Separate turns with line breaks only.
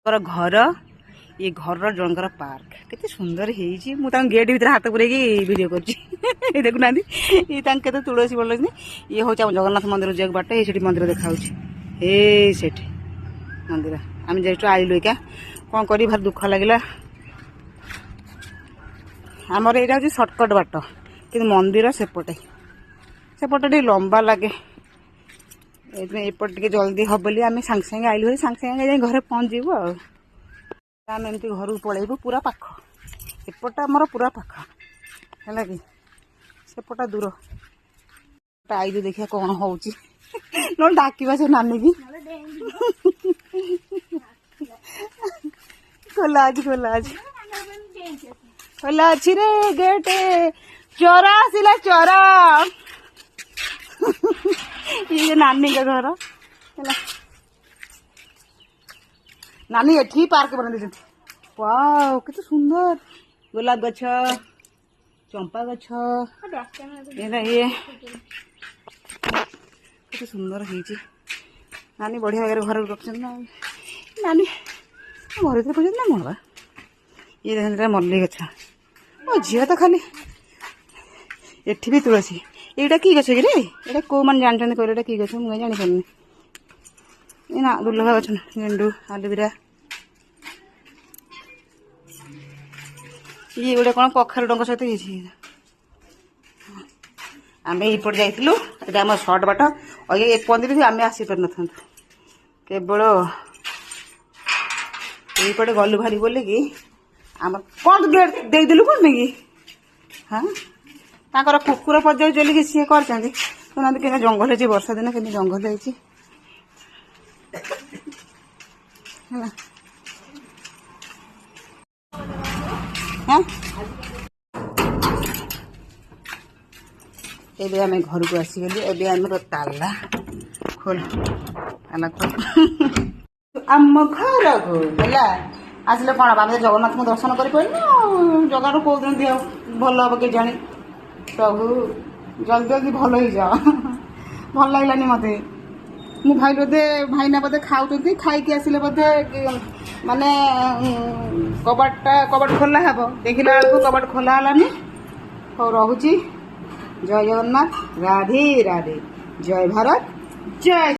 घर ये घर जनकर पार्क केते सुंदर हेजी मु गेट भीतर हाथ पूरे वीडियो कर देखुना ये तुलसी बोल ये हूँ जगन्नाथ मंदिर जाक बाट ये मंदिर देखा हे मंदिर आम जैसे आइलु क्या कौन कर भार दुख लगे आमर यहाँ हूँ सर्टकट बाट कि मंदिर सेपटे सेपटे लंबा लगे एपट टे जल्दी हम बोली आम सांगे सांगे आइलु सांगे सांगे जाए घरे पहुँचू आम एमती घर पलैबू पूरा पाख एपटा आमर पूरा पाख है कि सेपटा दूर आइलु देखिए कौन हो डाकवा से नानी की खोला आज खोला आज खोला अच्छी रे गेट चोरा आसला चोरा ये नानी का घर है नानी एठी पार्क बना दे वाओ कितना सुंदर गोलाप गछ चंपा गछ ये कितना सुंदर है नानी बढ़िया वगैरह घर रख नानी घर भर पहुंच ना मोर ये देखा मल्ली गछ ओ झील तो खाली एठी भी तुलसी एटा कि गछ कि ये कौ मैंने जानते कहले कि गछ मुझे जानी पारनी ये ना दुर्लभ गछ गेंडू आलुविरा ये गोटे कौन कखार डंग सहित ये आम यपट जाइलु आम सर्ट बाट अगे एपंदी भी आम आसीपार न केवल यपटे गलु भारी बोले कि आम कौन गेट देदेलु कौन कि हाँ ताकर कुकुर पजाऊ चलिए सी कर जंगल है वर्षा दिन के जंगल है एबे आम घर को आसीगली एबे आम ताला खोल ताला खोल आम घर को है आसले कौन हम जगन्नाथ को दर्शन कर जगार कौ दिन देह भल हम के जानी प्रभु जल्दी जल्दी भल हो जाओ भल लगलानी मत मु भाई बोधे भाईना बोधे खाऊँ खाई आसिले बोधे माने कबाट खोला हे देखला बेलू कबाट खोला हलानी हो रहुची जय जगन्नाथ राधे राधे जय भारत जय।